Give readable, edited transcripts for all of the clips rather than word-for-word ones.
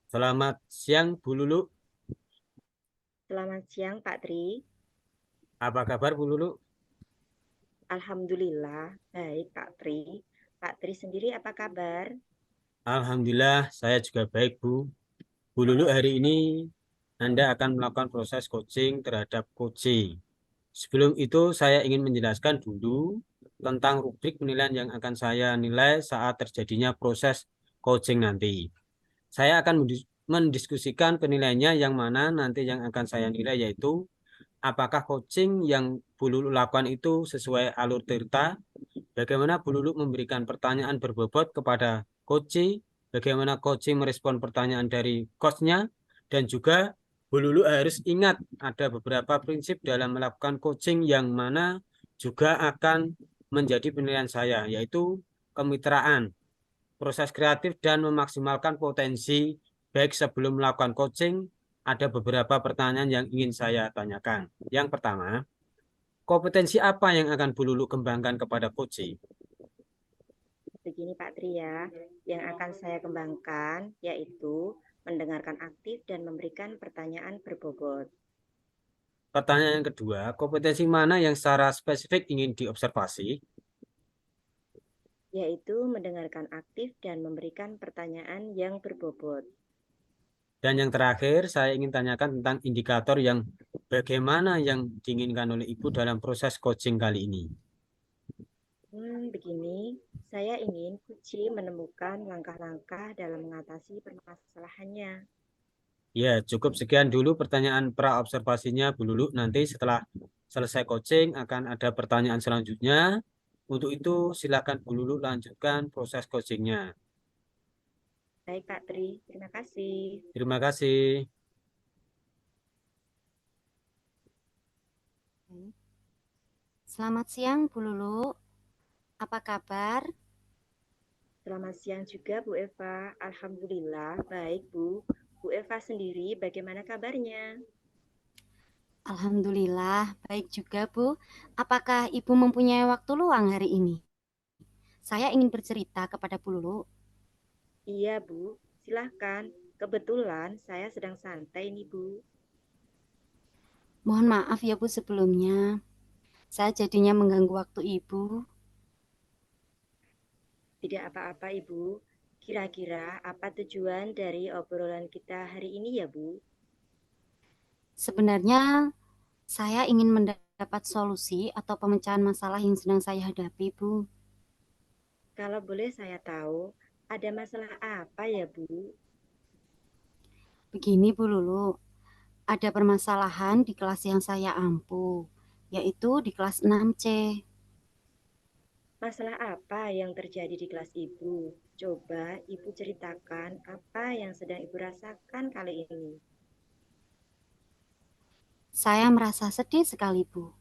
Selamat siang, Bu Lulu. Selamat siang, Pak Tri. Apa kabar, Bu Lulu? Alhamdulillah, baik, Pak Tri. Pak Tri sendiri apa kabar? Alhamdulillah, saya juga baik, Bu. Bu Lulu, hari ini Anda akan melakukan proses coaching terhadap coaching. Sebelum itu, saya ingin menjelaskan dulu tentang rubrik penilaian yang akan saya nilai saat terjadinya proses coaching nanti. Saya akan mendiskusikan penilaiannya yang mana nanti yang akan saya nilai yaitu apakah coaching yang Bu Lulu lakukan itu sesuai alur cerita. Bagaimana Bu Lulu memberikan pertanyaan berbobot kepada coach, bagaimana coach merespon pertanyaan dari coachnya, dan juga Bu Lulu harus ingat ada beberapa prinsip dalam melakukan coaching yang mana juga akan menjadi penilaian saya, yaitu kemitraan, proses kreatif, dan memaksimalkan potensi. Baik sebelum melakukan coaching, ada beberapa pertanyaan yang ingin saya tanyakan. Yang pertama, kompetensi apa yang akan Bu Lulu kembangkan kepada coach? Begini, Pak Tri ya, yang akan saya kembangkan yaitu mendengarkan aktif dan memberikan pertanyaan berbobot, Pertanyaan yang kedua, kompetensi mana yang secara spesifik ingin diobservasi? yaitu mendengarkan aktif dan memberikan pertanyaan yang berbobot. Dan yang terakhir, saya ingin tanyakan tentang indikator yang bagaimana yang diinginkan oleh Ibu dalam proses coaching kali ini. Begini, saya ingin Kuci menemukan langkah-langkah dalam mengatasi permasalahannya. Ya, cukup sekian dulu pertanyaan pra-observasinya, Bu Lulu. Nanti setelah selesai coaching akan ada pertanyaan selanjutnya. Untuk itu, silakan Bu Lulu lanjutkan proses coachingnya. Baik, Pak Tri, terima kasih. Terima kasih. Selamat siang, Bu Lulu. Apa kabar? Selamat siang juga Bu Eva. Alhamdulillah baik Bu. Bu Eva sendiri bagaimana kabarnya? Alhamdulillah, baik juga, Bu. Apakah Ibu mempunyai waktu luang hari ini? Saya ingin bercerita kepada Bu Lulu. Iya Bu, silahkan. Kebetulan saya sedang santai nih Bu. Mohon maaf ya, Bu, sebelumnya. Saya jadinya mengganggu waktu Ibu. Tidak apa-apa Ibu. Kira-kira apa tujuan dari obrolan kita hari ini ya Bu? Sebenarnya, saya ingin mendapat solusi atau pemecahan masalah yang sedang saya hadapi, Bu. Kalau boleh saya tahu, ada masalah apa ya Bu? Begini, Bu Lulu. Ada permasalahan di kelas yang saya ampu, yaitu di kelas 6C. Masalah apa yang terjadi di kelas Ibu? Coba Ibu ceritakan apa yang sedang Ibu rasakan kali ini. Saya merasa sedih sekali, Bu.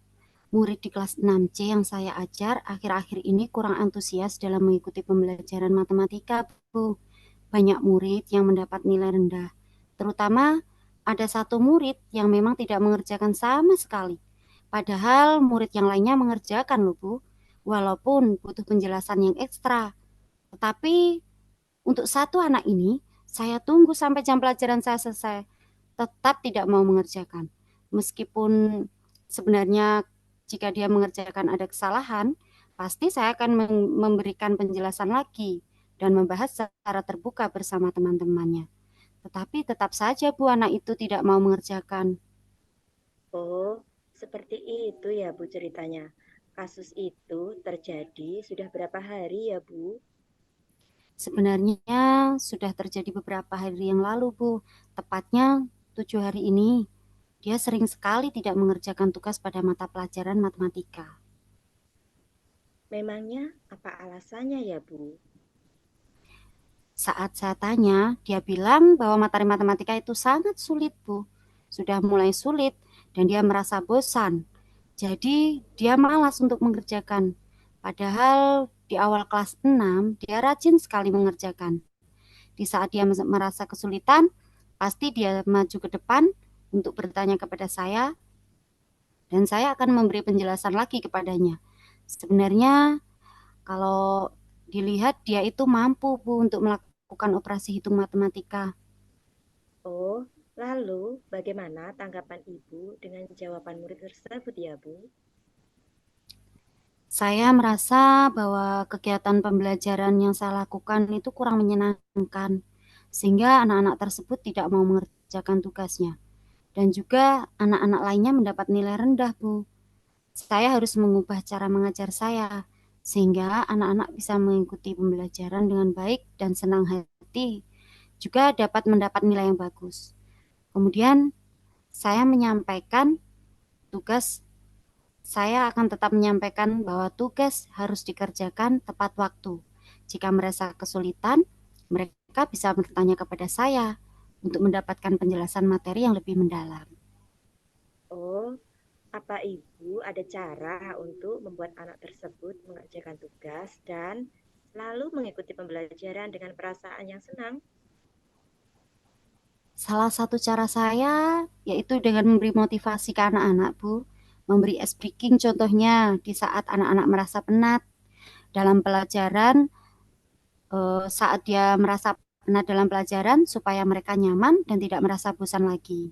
Murid di kelas 6C yang saya ajar akhir-akhir ini kurang antusias dalam mengikuti pembelajaran matematika, Bu. Banyak murid yang mendapat nilai rendah. Terutama ada satu murid yang memang tidak mengerjakan sama sekali. Padahal murid yang lainnya mengerjakan loh, Bu. Walaupun butuh penjelasan yang ekstra. Tetapi untuk satu anak ini, saya tunggu sampai jam pelajaran saya selesai. Tetap tidak mau mengerjakan. Meskipun sebenarnya jika dia mengerjakan ada kesalahan, pasti saya akan memberikan penjelasan lagi dan membahas secara terbuka bersama teman-temannya. Tetapi tetap saja Bu anak itu tidak mau mengerjakan. Oh, seperti itu ya Bu ceritanya. Kasus itu terjadi sudah berapa hari ya Bu? Sebenarnya sudah terjadi beberapa hari yang lalu Bu, tepatnya 7 hari ini. Dia sering sekali tidak mengerjakan tugas pada mata pelajaran matematika. Memangnya apa alasannya ya Bu? Saat saya tanya, dia bilang bahwa materi matematika itu sangat sulit, Bu. Sudah mulai sulit dan dia merasa bosan. Jadi, dia malas untuk mengerjakan. Padahal di awal kelas 6, dia rajin sekali mengerjakan. Di saat dia merasa kesulitan, pasti dia maju ke depan untuk bertanya kepada saya dan saya akan memberi penjelasan lagi kepadanya. Sebenarnya kalau dilihat dia itu mampu Bu untuk melakukan operasi hitung matematika. Oh, lalu bagaimana tanggapan Ibu dengan jawaban murid tersebut ya, Bu? Saya merasa bahwa kegiatan pembelajaran yang saya lakukan itu kurang menyenangkan, sehingga anak-anak tersebut tidak mau mengerjakan tugasnya. Dan juga anak-anak lainnya mendapat nilai rendah, Bu. Saya harus mengubah cara mengajar saya, sehingga anak-anak bisa mengikuti pembelajaran dengan baik dan senang hati, juga dapat mendapat nilai yang bagus. Kemudian saya menyampaikan tugas, saya akan tetap menyampaikan bahwa tugas harus dikerjakan tepat waktu. Jika merasa kesulitan, mereka bisa bertanya kepada saya untuk mendapatkan penjelasan materi yang lebih mendalam. Oh, apa Ibu ada cara untuk membuat anak tersebut mengerjakan tugas dan selalu mengikuti pembelajaran dengan perasaan yang senang? Salah satu cara saya yaitu dengan memberi motivasi ke anak-anak, Bu. Memberi ice breaking contohnya di saat anak-anak merasa penat dalam pelajaran, saat dia merasa penat dalam pelajaran supaya mereka nyaman dan tidak merasa bosan lagi.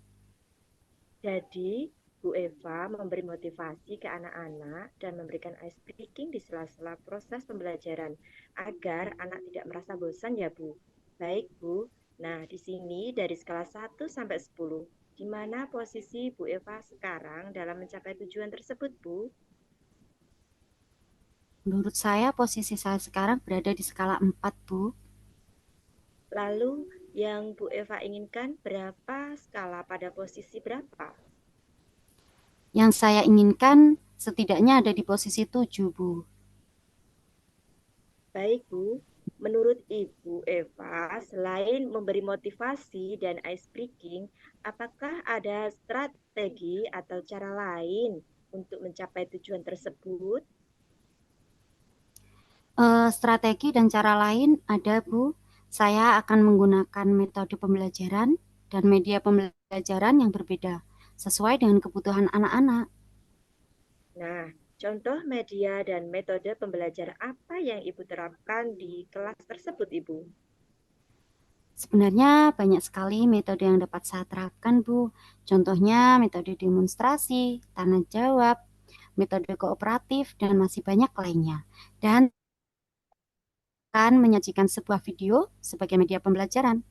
Jadi, Bu Eva memberi motivasi ke anak-anak dan memberikan ice breaking di sela-sela proses pembelajaran agar anak tidak merasa bosan ya, Bu. Baik, Bu. Nah, di sini dari skala 1 sampai 10, di mana posisi Bu Eva sekarang dalam mencapai tujuan tersebut, Bu? Menurut saya posisi saya sekarang berada di skala 4, Bu. Lalu yang Bu Eva inginkan berapa skala pada posisi berapa? Yang saya inginkan setidaknya ada di posisi 7, Bu. Baik, Bu. Menurut Ibu Eva, selain memberi motivasi dan ice breaking, apakah ada strategi atau cara lain untuk mencapai tujuan tersebut? Strategi dan cara lain ada, Bu. Saya akan menggunakan metode pembelajaran dan media pembelajaran yang berbeda sesuai dengan kebutuhan anak-anak. Nah, contoh media dan metode pembelajaran apa yang Ibu terapkan di kelas tersebut, Ibu? Sebenarnya banyak sekali metode yang dapat saya terapkan, Bu. Contohnya metode demonstrasi, tanya jawab, metode kooperatif, dan masih banyak lainnya. Dan akan menyajikan sebuah video sebagai media pembelajaran.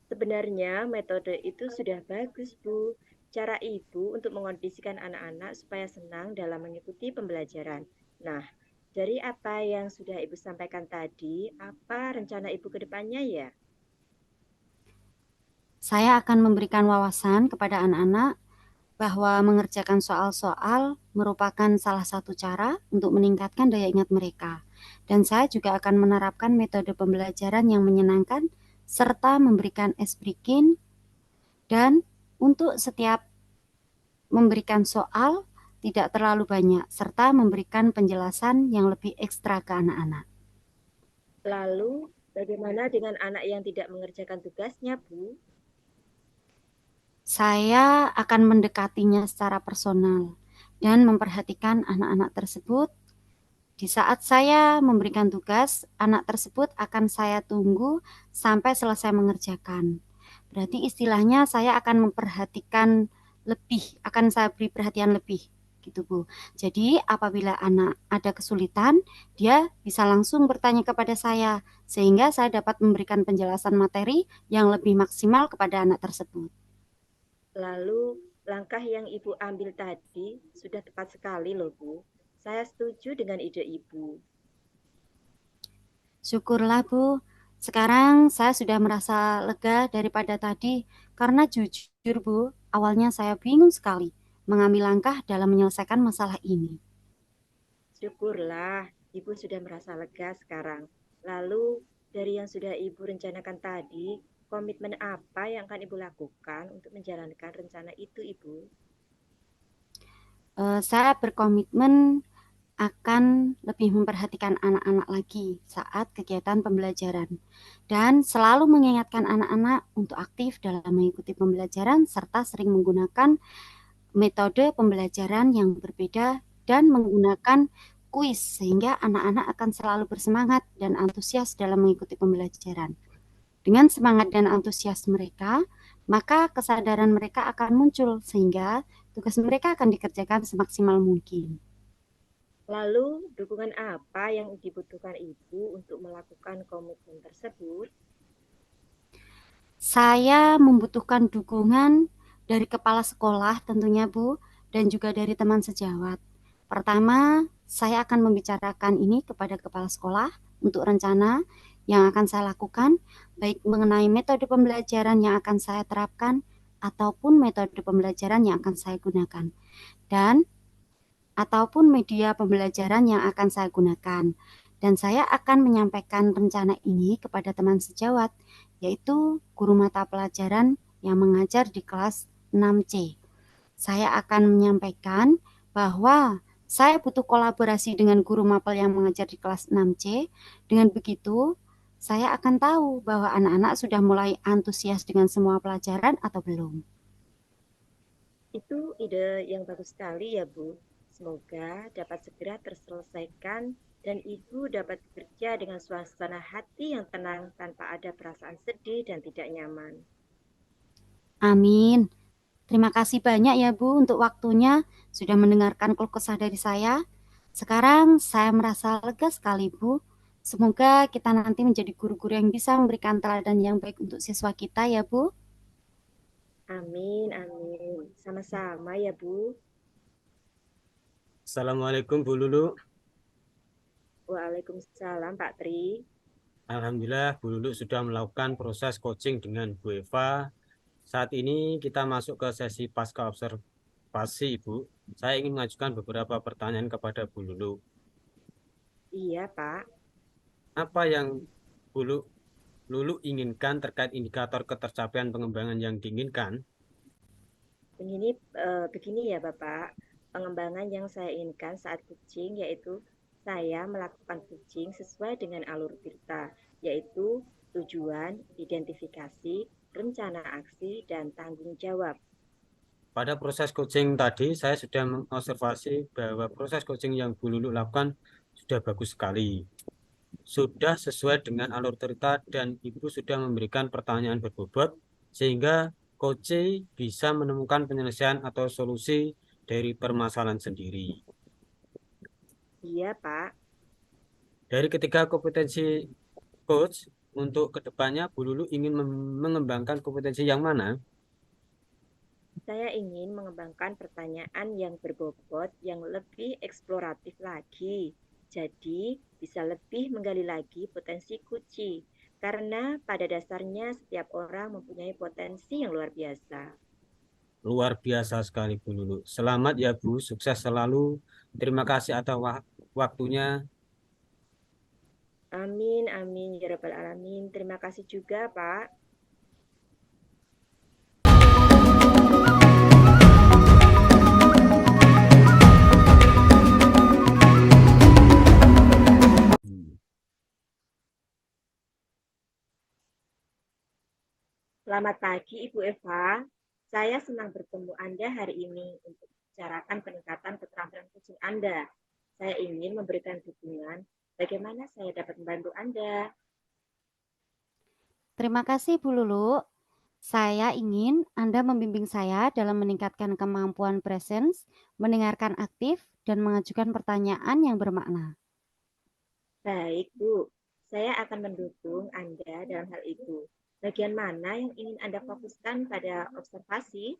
Sebenarnya metode itu sudah bagus, Bu. Cara Ibu untuk mengondisikan anak-anak supaya senang dalam mengikuti pembelajaran. Nah, dari apa yang sudah Ibu sampaikan tadi, apa rencana Ibu ke depannya ya? Saya akan memberikan wawasan kepada anak-anak bahwa mengerjakan soal-soal merupakan salah satu cara untuk meningkatkan daya ingat mereka. Dan saya juga akan menerapkan metode pembelajaran yang menyenangkan serta memberikan ice breaking dan untuk setiap memberikan soal tidak terlalu banyak serta memberikan penjelasan yang lebih ekstra ke anak-anak. Lalu, bagaimana dengan anak yang tidak mengerjakan tugasnya, Bu? Saya akan mendekatinya secara personal dan memperhatikan anak-anak tersebut. Di saat saya memberikan tugas, anak tersebut akan saya tunggu sampai selesai mengerjakan. Berarti istilahnya saya akan memperhatikan lebih, akan saya beri perhatian lebih, gitu Bu. Jadi apabila anak ada kesulitan, dia bisa langsung bertanya kepada saya, sehingga saya dapat memberikan penjelasan materi yang lebih maksimal kepada anak tersebut. Lalu, langkah yang Ibu ambil tadi sudah tepat sekali loh, Bu. Saya setuju dengan ide Ibu. Syukurlah Bu, sekarang saya sudah merasa lega daripada tadi karena jujur Bu, awalnya saya bingung sekali mengambil langkah dalam menyelesaikan masalah ini. Syukurlah, Ibu sudah merasa lega sekarang. Lalu, dari yang sudah Ibu rencanakan tadi, komitmen apa yang akan Ibu lakukan untuk menjalankan rencana itu, Ibu? Saya berkomitmen akan lebih memperhatikan anak-anak lagi saat kegiatan pembelajaran dan selalu mengingatkan anak-anak untuk aktif dalam mengikuti pembelajaran serta sering menggunakan metode pembelajaran yang berbeda dan menggunakan kuis sehingga anak-anak akan selalu bersemangat dan antusias dalam mengikuti pembelajaran. Dengan semangat dan antusias mereka, maka kesadaran mereka akan muncul sehingga tugas mereka akan dikerjakan semaksimal mungkin. Lalu, dukungan apa yang dibutuhkan Ibu untuk melakukan komitmen tersebut? Saya membutuhkan dukungan dari kepala sekolah tentunya Bu, dan juga dari teman sejawat. Pertama, saya akan membicarakan ini kepada kepala sekolah untuk rencana yang akan saya lakukan, baik mengenai metode pembelajaran yang akan saya terapkan ataupun metode pembelajaran yang akan saya gunakan. Dan ataupun media pembelajaran yang akan saya gunakan. Dan saya akan menyampaikan rencana ini kepada teman sejawat, yaitu guru mata pelajaran yang mengajar di kelas 6C. Saya akan menyampaikan bahwa saya butuh kolaborasi dengan guru mapel yang mengajar di kelas 6C. Dengan begitu, saya akan tahu bahwa anak-anak sudah mulai antusias dengan semua pelajaran atau belum. Itu ide yang bagus sekali ya, Bu. Semoga dapat segera terselesaikan dan Ibu dapat bekerja dengan suasana hati yang tenang tanpa ada perasaan sedih dan tidak nyaman. Amin. Terima kasih banyak ya Bu untuk waktunya sudah mendengarkan keluh kesah dari saya. Sekarang saya merasa lega sekali Bu. Semoga kita nanti menjadi guru-guru yang bisa memberikan teladan yang baik untuk siswa kita ya Bu. Amin, amin. Sama-sama ya, Bu. Assalamualaikum Bu Lulu. Waalaikumsalam, Pak Tri. Alhamdulillah Bu Lulu sudah melakukan proses coaching dengan Bu Eva. Saat ini kita masuk ke sesi pasca observasi Ibu. Saya ingin mengajukan beberapa pertanyaan kepada Bu Lulu. Iya, Pak. Apa yang Bu Lulu inginkan terkait indikator ketercapaian pengembangan yang diinginkan? Begini ya, Bapak. Pengembangan yang saya inginkan saat coaching yaitu saya melakukan coaching sesuai dengan alur Tirta, yaitu tujuan, identifikasi, rencana aksi, dan tanggung jawab. Pada proses coaching tadi, saya sudah mengobservasi bahwa proses coaching yang Bu Lulu lakukan sudah bagus sekali. Sudah sesuai dengan alur cerita dan Ibu sudah memberikan pertanyaan berbobot sehingga coach bisa menemukan penyelesaian atau solusi dari permasalahan sendiri. Iya, Pak. Dari ketiga kompetensi coach, untuk kedepannya Bu Lulu ingin mengembangkan kompetensi yang mana? Saya ingin mengembangkan pertanyaan yang berbobot, yang lebih eksploratif lagi. Jadi, bisa lebih menggali lagi potensi Kuci. Karena pada dasarnya setiap orang mempunyai potensi yang luar biasa. Luar biasa sekali Bu Lulu. Selamat ya Bu, sukses selalu. Terima kasih atas waktunya. Amin, amin, ya Rabbal Alamin. Terima kasih juga, Pak. Selamat pagi, Ibu Eva. Saya senang bertemu Anda hari ini untuk membicarakan peningkatan keterampilan kucing Anda. Saya ingin memberikan dukungan bagaimana saya dapat membantu Anda. Terima kasih Bu Lulu. Saya ingin Anda membimbing saya dalam meningkatkan kemampuan presence, mendengarkan aktif, dan mengajukan pertanyaan yang bermakna. Baik, Bu. Saya akan mendukung Anda dalam hal itu. Bagian mana yang ingin Anda fokuskan pada observasi?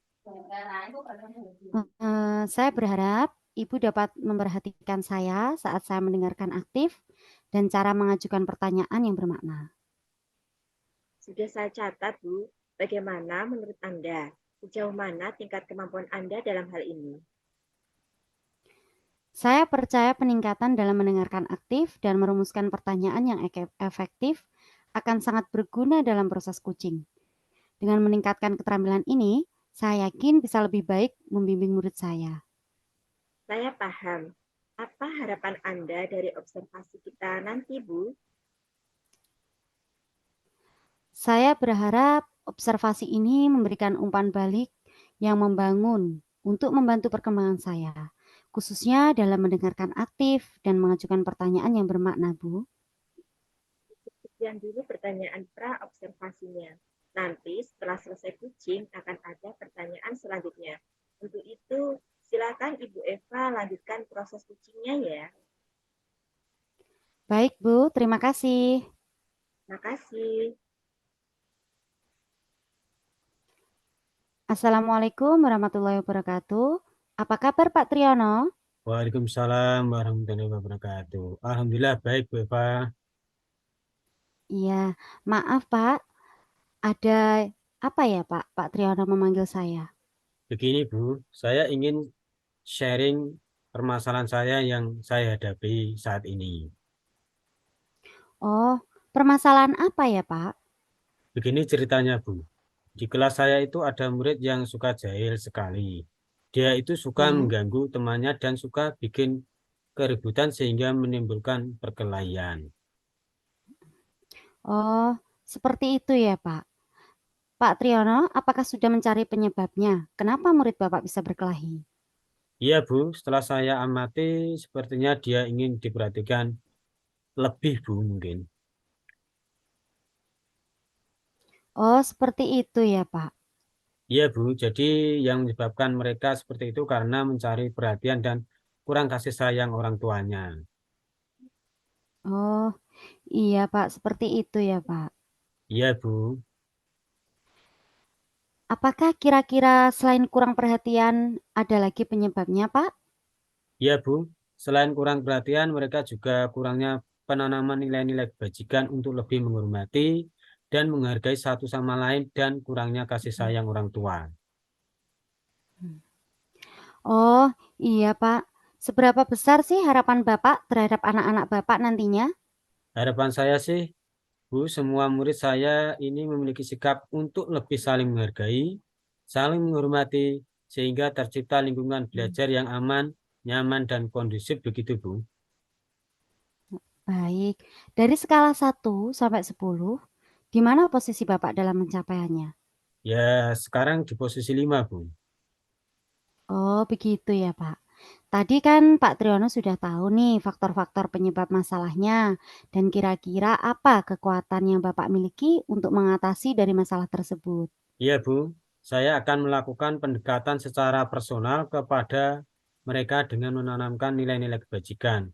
Saya berharap Ibu dapat memperhatikan saya saat saya mendengarkan aktif dan cara mengajukan pertanyaan yang bermakna. Sudah saya catat, Bu. Bagaimana menurut Anda? Sejauh mana tingkat kemampuan Anda dalam hal ini? Saya percaya peningkatan dalam mendengarkan aktif dan merumuskan pertanyaan yang efektif akan sangat berguna dalam proses coaching. Dengan meningkatkan keterampilan ini, saya yakin bisa lebih baik membimbing murid saya. Saya paham. Apa harapan Anda dari observasi kita nanti, Bu? Saya berharap observasi ini memberikan umpan balik yang membangun untuk membantu perkembangan saya, khususnya dalam mendengarkan aktif dan mengajukan pertanyaan yang bermakna, Bu. Sekian dulu pertanyaan pra-observasinya. Nanti setelah selesai kucing akan ada pertanyaan selanjutnya. Untuk itu, silakan Ibu Eva lanjutkan proses kucingnya ya. Baik, Bu. Terima kasih. Terima kasih. Assalamualaikum warahmatullahi wabarakatuh. Apa kabar Pak Triyono? Waalaikumsalam warahmatullahi wabarakatuh. Alhamdulillah baik, Bu Eva. Iya, maaf Pak. Ada apa ya Pak? Pak Triyono memanggil saya. Begini, Bu, saya ingin sharing permasalahan saya yang saya hadapi saat ini. Oh, permasalahan apa ya Pak? Begini ceritanya, Bu. Di kelas saya itu ada murid yang suka jahil sekali. Dia itu suka Ya. mengganggu temannya dan suka bikin keributan sehingga menimbulkan perkelahian. Oh, seperti itu ya Pak. Pak Triyono, apakah sudah mencari penyebabnya? Kenapa murid Bapak bisa berkelahi? Iya, Bu, setelah saya amati, sepertinya dia ingin diperhatikan lebih, Bu, mungkin. Oh, seperti itu ya Pak. Iya, Bu, jadi yang menyebabkan mereka seperti itu karena mencari perhatian dan kurang kasih sayang orang tuanya. Oh, iya Pak, seperti itu ya Pak. Iya, Bu. Apakah kira-kira selain kurang perhatian ada lagi penyebabnya Pak? Iya, Bu. Selain kurang perhatian, mereka juga kurangnya penanaman nilai-nilai kebajikan untuk lebih menghormati dan menghargai satu sama lain dan kurangnya kasih sayang orang tua. Oh, iya Pak. Seberapa besar sih harapan Bapak terhadap anak-anak Bapak nantinya? Harapan saya sih, Bu, semua murid saya ini memiliki sikap untuk lebih saling menghargai, saling menghormati, sehingga tercipta lingkungan belajar yang aman, nyaman, dan kondusif begitu, Bu. Baik. Dari skala 1 sampai 10, di mana posisi Bapak dalam pencapaiannya? Ya, sekarang di posisi 5, Bu. Oh, begitu ya Pak. Tadi kan Pak Triyono sudah tahu nih faktor-faktor penyebab masalahnya dan kira-kira apa kekuatan yang Bapak miliki untuk mengatasi dari masalah tersebut. Iya, Bu. Saya akan melakukan pendekatan secara personal kepada mereka dengan menanamkan nilai-nilai kebajikan.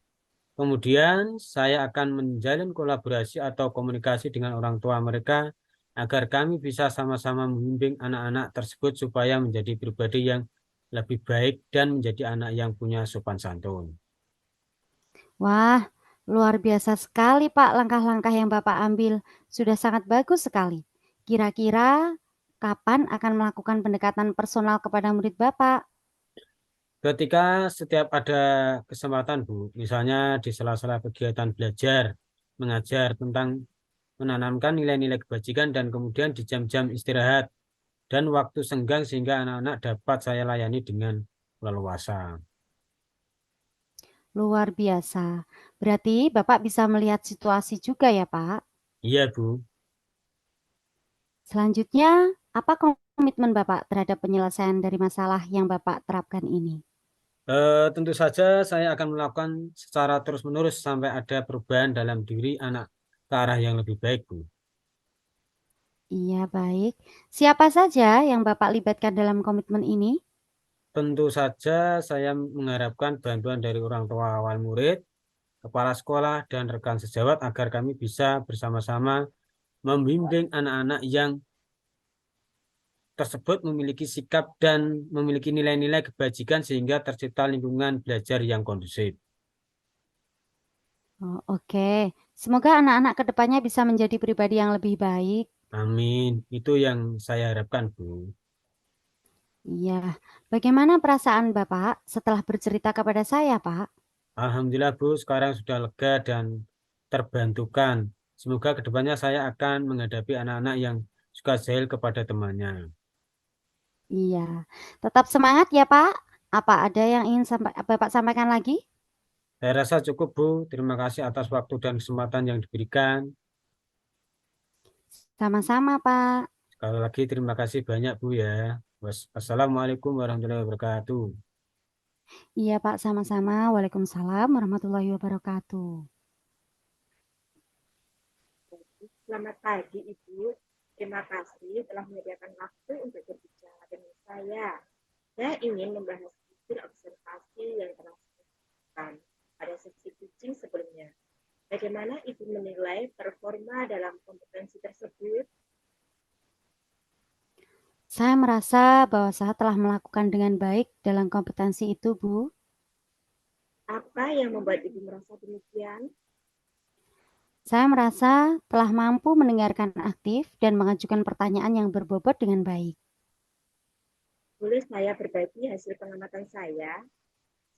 Kemudian, saya akan menjalin kolaborasi atau komunikasi dengan orang tua mereka agar kami bisa sama-sama membimbing anak-anak tersebut supaya menjadi pribadi yang lebih baik dan menjadi anak yang punya sopan santun. Wah, luar biasa sekali Pak langkah-langkah yang Bapak ambil. Sudah sangat bagus sekali. Kira-kira kapan akan melakukan pendekatan personal kepada murid Bapak? Ketika setiap ada kesempatan, Bu, misalnya di sela-sela kegiatan belajar, mengajar tentang menanamkan nilai-nilai kebajikan dan kemudian di jam-jam istirahat dan waktu senggang sehingga anak-anak dapat saya layani dengan leluasa. Luar biasa. Berarti Bapak bisa melihat situasi juga ya Pak? Iya, Bu. Selanjutnya, apa komitmen Bapak terhadap penyelesaian dari masalah yang Bapak terapkan ini? Tentu saja saya akan melakukan secara terus-menerus sampai ada perubahan dalam diri anak ke arah yang lebih baik, Bu. Iya, baik. Siapa saja yang Bapak libatkan dalam komitmen ini? Tentu saja saya mengharapkan bantuan dari orang tua awal murid, kepala sekolah, dan rekan sejawat agar kami bisa bersama-sama membimbing anak-anak yang tersebut memiliki sikap dan memiliki nilai-nilai kebajikan sehingga tercipta lingkungan belajar yang kondusif. Oh, oke. Semoga anak-anak ke depannya bisa menjadi pribadi yang lebih baik. Amin. Itu yang saya harapkan, Bu. Iya. Bagaimana perasaan Bapak setelah bercerita kepada saya, Pak? Alhamdulillah, Bu, sekarang sudah lega dan terbantukan. Semoga kedepannya saya akan menghadapi anak-anak yang suka jahil kepada temannya. Iya. Tetap semangat ya, Pak. Apa ada yang ingin Bapak sampaikan lagi? Saya rasa cukup, Bu. Terima kasih atas waktu dan kesempatan yang diberikan. Sama-sama, Pak. Sekali lagi terima kasih banyak, Bu ya. Wassalamualaikum warahmatullahi wabarakatuh. Iya, Pak. Sama-sama. Waalaikumsalam warahmatullahi wabarakatuh. Selamat pagi, Ibu. Terima kasih telah menyediakan waktu untuk berbicara dengan saya. Saya ingin membahas hasil observasi yang telah saya lakukan pada sesi kucing sebelumnya. Bagaimana Ibu menilai performa dalam kompetensi tersebut? Saya merasa bahwa saya telah melakukan dengan baik dalam kompetensi itu, Bu. Apa yang membuat Ibu merasa demikian? Saya merasa telah mampu mendengarkan aktif dan mengajukan pertanyaan yang berbobot dengan baik. Boleh saya berbagi hasil pengamatan saya?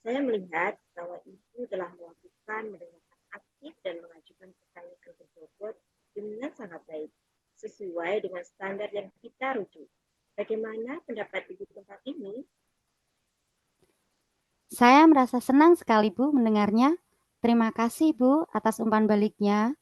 Saya melihat bahwa Ibu telah melakukan mendengarkan aktif dan mengajukan pertanyaan berbobot dengan sangat baik, sesuai dengan standar yang kita rujuk. Bagaimana pendapat Ibu tentang ini? Saya merasa senang sekali, Bu, mendengarnya. Terima kasih, Bu, atas umpan baliknya.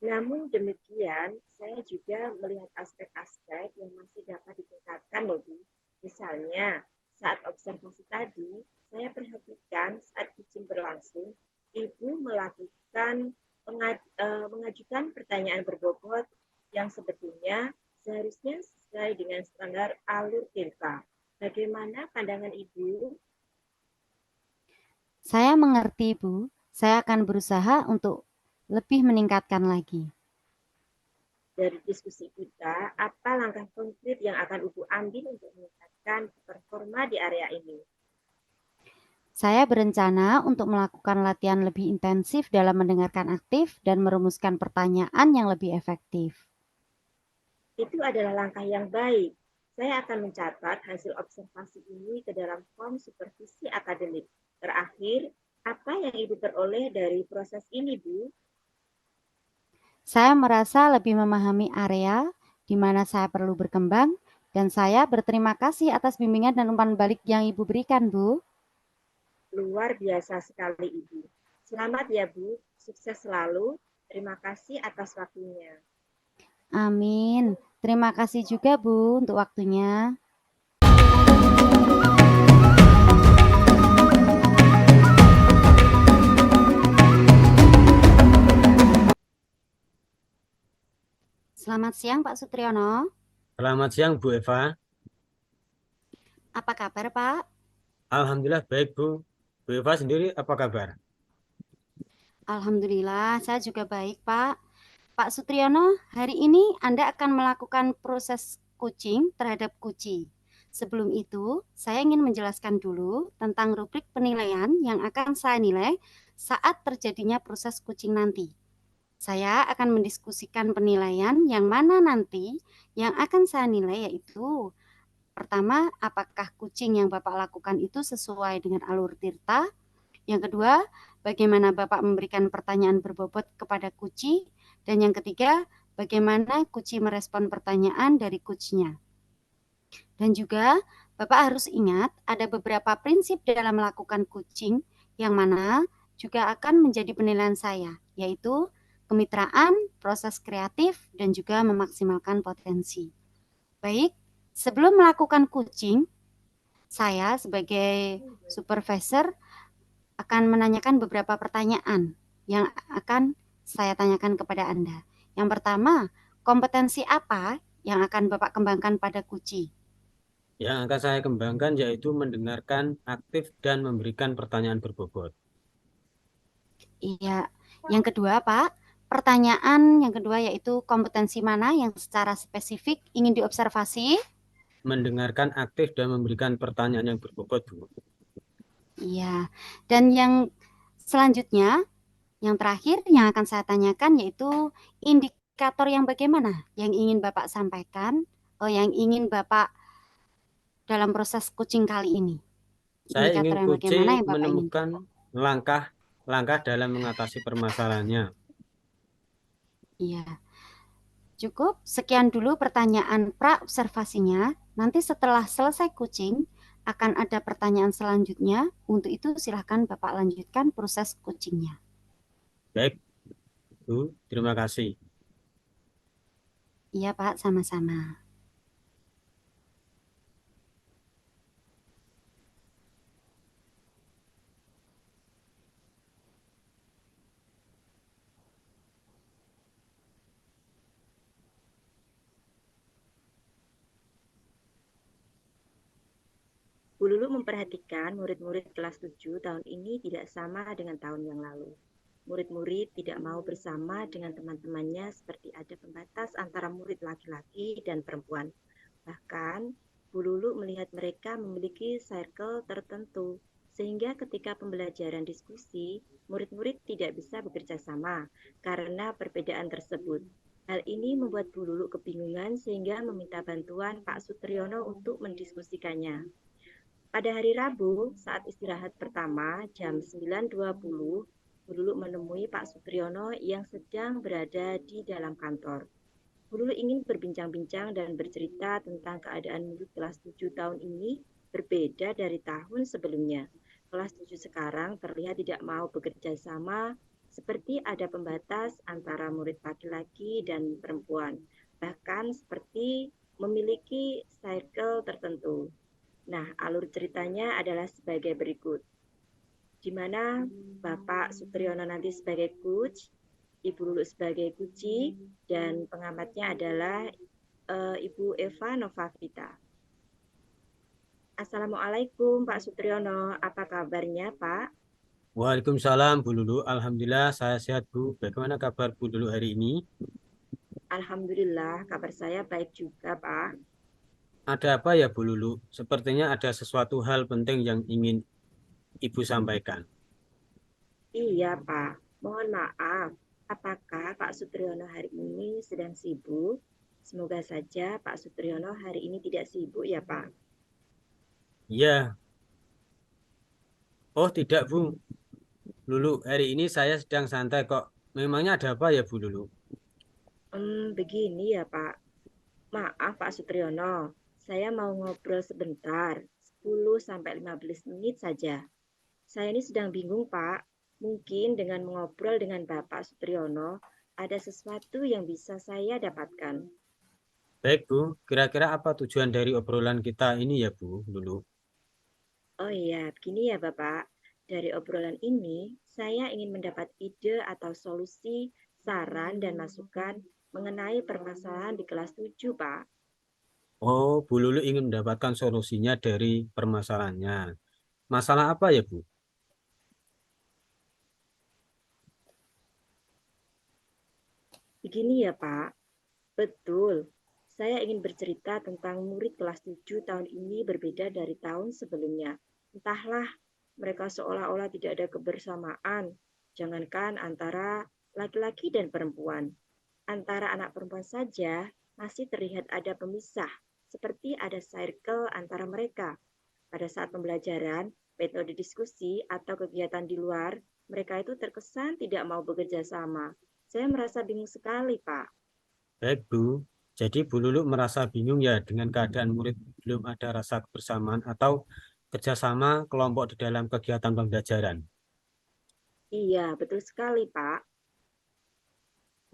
Namun demikian, saya juga melihat aspek-aspek yang masih dapat ditingkatkan, loh, Bu. Misalnya, saat observasi tadi, saya perhatikan saat kucing berlangsung, Ibu melakukan mengajukan pertanyaan berbobot yang sebetulnya seharusnya sesuai dengan standar alur tirta. Bagaimana pandangan Ibu? Saya mengerti, Bu. Saya akan berusaha untuk lebih meningkatkan lagi. Dari diskusi kita, apa langkah konkret yang akan Ibu ambil untuk meningkatkan performa di area ini? Saya berencana untuk melakukan latihan lebih intensif dalam mendengarkan aktif dan merumuskan pertanyaan yang lebih efektif. Itu adalah langkah yang baik. Saya akan mencatat hasil observasi ini ke dalam form supervisi akademik. Terakhir, apa yang Ibu peroleh dari proses ini, Bu? Saya merasa lebih memahami area di mana saya perlu berkembang, dan saya berterima kasih atas bimbingan dan umpan balik yang Ibu berikan, Bu. Luar biasa sekali, Ibu. Selamat ya, Bu. Sukses selalu. Terima kasih atas waktunya. Amin. Terima kasih juga, Bu, untuk waktunya. Selamat siang, Pak Sutriyono. Selamat siang, Bu Eva. Apa kabar, Pak? Alhamdulillah baik, Bu. Bu Eva sendiri apa kabar? Alhamdulillah, saya juga baik, Pak. Pak Sutriyono, hari ini Anda akan melakukan proses coaching terhadap kucing. Sebelum itu, saya ingin menjelaskan dulu tentang rubrik penilaian yang akan saya nilai saat terjadinya proses coaching nanti. Saya akan mendiskusikan penilaian yang mana nanti yang akan saya nilai, yaitu pertama, apakah kucing yang Bapak lakukan itu sesuai dengan alur tirta? Yang kedua, bagaimana Bapak memberikan pertanyaan berbobot kepada kucing? Dan yang ketiga, bagaimana kucing merespon pertanyaan dari coachnya? Dan juga Bapak harus ingat ada beberapa prinsip dalam melakukan coaching yang mana juga akan menjadi penilaian saya, yaitu kemitraan, proses kreatif, dan juga memaksimalkan potensi. Baik, sebelum melakukan coaching, saya sebagai supervisor akan menanyakan beberapa pertanyaan yang akan saya tanyakan kepada Anda. Yang pertama, kompetensi apa yang akan Bapak kembangkan pada kucing? Yang akan saya kembangkan yaitu mendengarkan aktif dan memberikan pertanyaan berbobot. Iya. Yang kedua, Pak, pertanyaan yang kedua yaitu kompetensi mana yang secara spesifik ingin diobservasi? Mendengarkan aktif dan memberikan pertanyaan yang berbobot, Bu. Iya. Dan yang selanjutnya, yang terakhir yang akan saya tanyakan yaitu indikator yang bagaimana yang ingin Bapak sampaikan, yang ingin Bapak dalam proses coaching kali ini. Saya ingin Indikator yang kucing bagaimana yang Bapak ingin? menemukan langkah-langkah dalam mengatasi permasalahannya. Iya. Cukup, sekian dulu pertanyaan pra-observasinya. Nanti setelah selesai coaching, akan ada pertanyaan selanjutnya. Untuk itu silahkan Bapak lanjutkan proses coachingnya. Baik, Bu. Terima kasih. Iya Pak, sama-sama. Bu Lulu memperhatikan murid-murid kelas 7 tahun ini tidak sama dengan tahun yang lalu. Murid-murid tidak mau bersama dengan teman-temannya seperti ada pembatas antara murid laki-laki dan perempuan. Bahkan, Bu Lulu melihat mereka memiliki circle tertentu, sehingga ketika pembelajaran diskusi, murid-murid tidak bisa bekerja sama karena perbedaan tersebut. Hal ini membuat Bu Lulu kebingungan sehingga meminta bantuan Pak Sutriyono untuk mendiskusikannya. Pada hari Rabu, saat istirahat pertama jam 9.20, Bu Lulu menemui Pak Sutriyono yang sedang berada di dalam kantor. Bu Lulu ingin berbincang-bincang dan bercerita tentang keadaan murid kelas 7 tahun ini berbeda dari tahun sebelumnya. Kelas 7 sekarang terlihat tidak mau bekerja sama, seperti ada pembatas antara murid laki-laki dan perempuan, bahkan seperti memiliki circle tertentu. Nah, alur ceritanya adalah sebagai berikut, di mana Bapak Sutriyono nanti sebagai coach, Ibu Lulu sebagai kunci, dan pengamatnya adalah Ibu Eva Novavita. Assalamualaikum Pak Sutriyono, apa kabarnya Pak? Waalaikumsalam Bu Lulu. Alhamdulillah saya sehat Bu. Bagaimana kabar Bu Lulu hari ini? Alhamdulillah, kabar saya baik juga Pak. Ada apa ya Bu Lulu? Sepertinya ada sesuatu hal penting yang ingin Ibu sampaikan. Iya Pak, mohon maaf, apakah Pak Sutriyono hari ini sedang sibuk? Semoga saja Pak Sutriyono hari ini tidak sibuk ya Pak. Ya, oh tidak Bu. Lulu, hari ini saya sedang santai kok. Memangnya ada apa ya Bu Lulu? Begini ya Pak, maaf Pak Sutriyono, saya mau ngobrol sebentar, 10-15 menit saja. Saya ini sedang bingung Pak, mungkin dengan mengobrol dengan Bapak Sutriyono, ada sesuatu yang bisa saya dapatkan. Baik Bu, kira-kira apa tujuan dari obrolan kita ini ya Bu Lulu? Oh iya, begini ya Bapak, dari obrolan ini saya ingin mendapat ide atau solusi, saran dan masukan mengenai permasalahan di kelas 7 Pak. Oh, Bu Lulu ingin mendapatkan solusinya dari permasalahannya. Masalah apa ya Bu? Begini ya Pak, betul. Saya ingin bercerita tentang murid kelas 7 tahun ini berbeda dari tahun sebelumnya. Entahlah, mereka seolah-olah tidak ada kebersamaan. Jangankan antara laki-laki dan perempuan. Antara anak perempuan saja masih terlihat ada pemisah, seperti ada circle antara mereka. Pada saat pembelajaran, metode diskusi atau kegiatan di luar, mereka itu terkesan tidak mau bekerja sama. Saya merasa bingung sekali, Pak. Baik Bu, jadi Bu Lulu merasa bingung ya dengan keadaan murid belum ada rasa kebersamaan atau kerjasama kelompok di dalam kegiatan pembelajaran. Iya, betul sekali, Pak.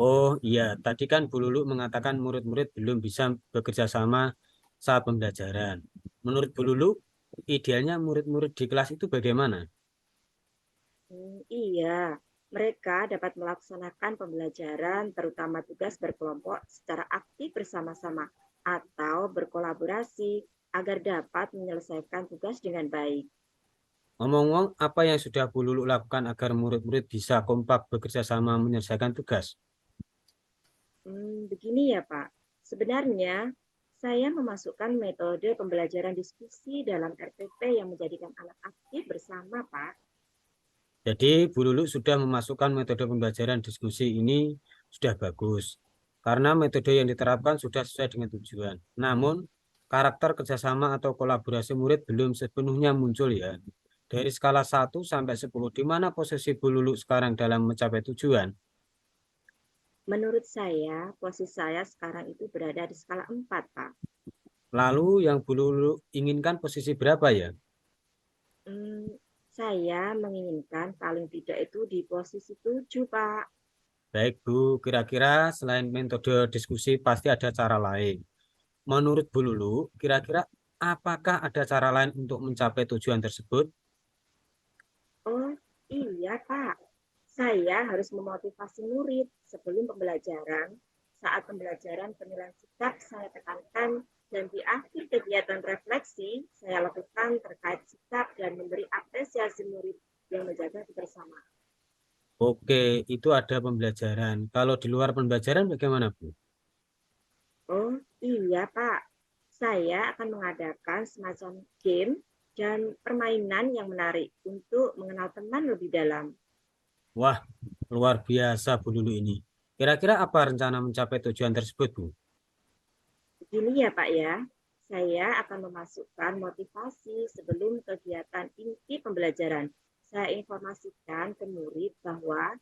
Oh iya, tadi kan Bu Lulu mengatakan murid-murid belum bisa bekerja sama saat pembelajaran. Menurut Bu Lulu, idealnya murid-murid di kelas itu bagaimana? Iya, mereka dapat melaksanakan pembelajaran, terutama tugas berkelompok secara aktif bersama-sama atau berkolaborasi agar dapat menyelesaikan tugas dengan baik. Ngomong-ngomong, apa yang sudah Bu Lulu lakukan agar murid-murid bisa kompak bekerja sama menyelesaikan tugas? Begini ya Pak, sebenarnya saya memasukkan metode pembelajaran diskusi dalam RPP yang menjadikan anak aktif bersama Pak. Jadi Bu Lulu sudah memasukkan metode pembelajaran diskusi ini sudah bagus. Karena metode yang diterapkan sudah sesuai dengan tujuan. Namun, karakter kerjasama atau kolaborasi murid belum sepenuhnya muncul ya. Dari skala 1 sampai 10, di mana posisi Bu Lulu sekarang dalam mencapai tujuan? Menurut saya, posisi saya sekarang itu berada di skala 4 Pak. Lalu yang Bu Lulu inginkan posisi berapa ya? Hmm, saya menginginkan paling tidak itu di posisi 7 Pak. Baik Bu, kira-kira selain metode diskusi pasti ada cara lain. Menurut Bu Lulu, kira-kira apakah ada cara lain untuk mencapai tujuan tersebut? Oh iya Pak, saya harus memotivasi murid sebelum pembelajaran. Saat pembelajaran penilaian sikap saya tekankan Dan di akhir kegiatan refleksi, saya lakukan terkait sikap dan memberi apresiasi murid yang menjaga kebersamaan. Oke, itu ada pembelajaran. Kalau di luar pembelajaran bagaimana, Bu? Oh iya Pak, saya akan mengadakan semacam game dan permainan yang menarik untuk mengenal teman lebih dalam. Wah, luar biasa Bu Lulu ini. Kira-kira apa rencana mencapai tujuan tersebut, Bu? Begini ya Pak ya, saya akan memasukkan motivasi sebelum kegiatan inti pembelajaran. Saya informasikan ke murid bahwa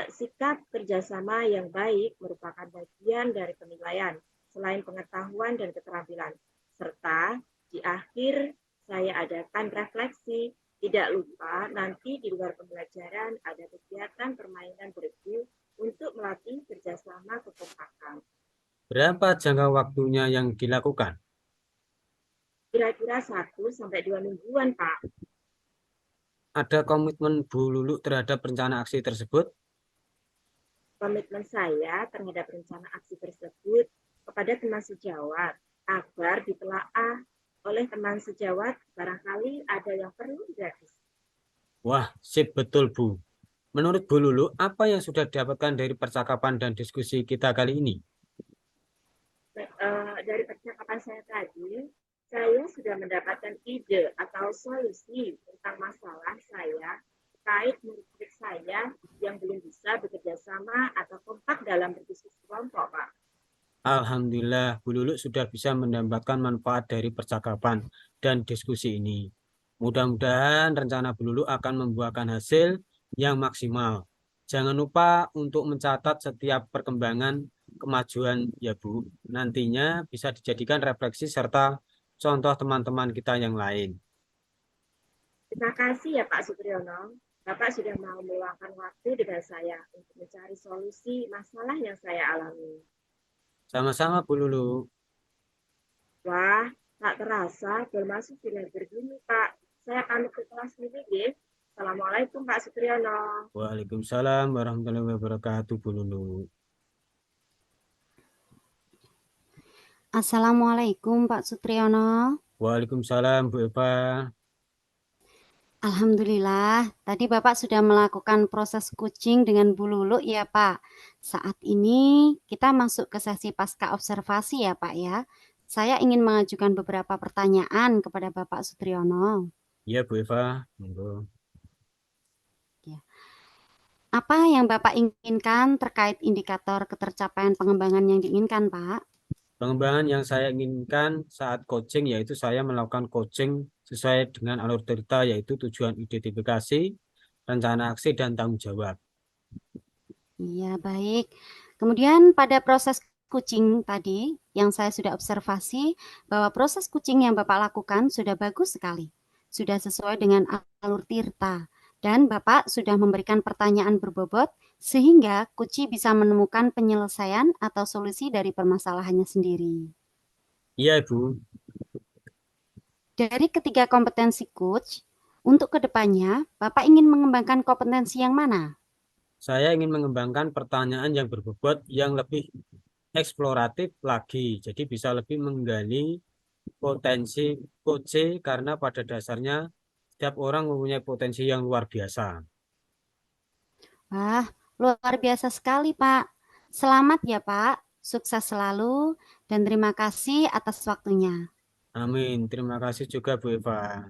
sikap kerjasama yang baik merupakan bagian dari penilaian selain pengetahuan dan keterampilan. Serta di akhir saya adakan refleksi. Tidak lupa nanti di luar pembelajaran ada kegiatan permainan bergu untuk melatih kerjasama kekompakan. Berapa jangka waktunya yang dilakukan? Kira-kira 1 sampai 2 mingguan, Pak. Ada komitmen Bu Lulu terhadap rencana aksi tersebut? Komitmen saya terhadap rencana aksi tersebut kepada teman sejawat agar ditelaah oleh teman sejawat barangkali ada yang perlu direvisi. Wah, sip betul, Bu. Menurut Bu Lulu, apa yang sudah didapatkan dari percakapan dan diskusi kita kali ini? Dari percakapan saya tadi, saya sudah mendapatkan ide atau solusi tentang masalah saya terkait murid-murid saya yang belum bisa bekerja sama atau kompak dalam berdiskusi kelompok, Pak. Alhamdulillah, Bu Lulu sudah bisa mendapatkan manfaat dari percakapan dan diskusi ini. Mudah-mudahan rencana Bu Lulu akan membuahkan hasil yang maksimal. Jangan lupa untuk mencatat setiap perkembangan kemajuan ya Bu. Nantinya bisa dijadikan refleksi serta contoh teman-teman kita yang lain. Terima kasih ya Pak Supriyono. Bapak sudah mau meluangkan waktu dengan saya untuk mencari solusi masalah yang saya alami. Sama-sama Bu Lulu. Wah, tak terasa bermasuk dengan begini Pak. Saya pamit ke kelas ini, ya. Assalamualaikum Pak Supriyono. Waalaikumsalam warahmatullahi wabarakatuh Bu Lulu. Assalamualaikum Pak Sutriyono. Waalaikumsalam Bu Eva. Alhamdulillah, tadi Bapak sudah melakukan proses coaching dengan Bu Lulu ya Pak. Saat ini kita masuk ke sesi pasca observasi ya Pak ya. Saya ingin mengajukan beberapa pertanyaan kepada Bapak Sutriyono. Iya Bu Eva. Monggo. Ya. Apa yang Bapak inginkan terkait indikator ketercapaian pengembangan yang diinginkan Pak? Pengembangan yang saya inginkan saat coaching yaitu saya melakukan coaching sesuai dengan alur cerita yaitu tujuan identifikasi, rencana aksi, dan tanggung jawab. Iya, baik. Kemudian pada proses coaching tadi yang saya sudah observasi bahwa proses coaching yang Bapak lakukan sudah bagus sekali. Sudah sesuai dengan alur tirta dan Bapak sudah memberikan pertanyaan berbobot sehingga coach bisa menemukan penyelesaian atau solusi dari permasalahannya sendiri. Iya Ibu. Dari ketiga kompetensi coach, untuk kedepannya Bapak ingin mengembangkan kompetensi yang mana? Saya ingin mengembangkan pertanyaan yang berbobot yang lebih eksploratif lagi. Jadi bisa lebih menggali potensi coach karena pada dasarnya setiap orang mempunyai potensi yang luar biasa. Wah, luar biasa sekali, Pak. Selamat ya, Pak. Sukses selalu dan terima kasih atas waktunya. Amin. Terima kasih juga Bu Eva.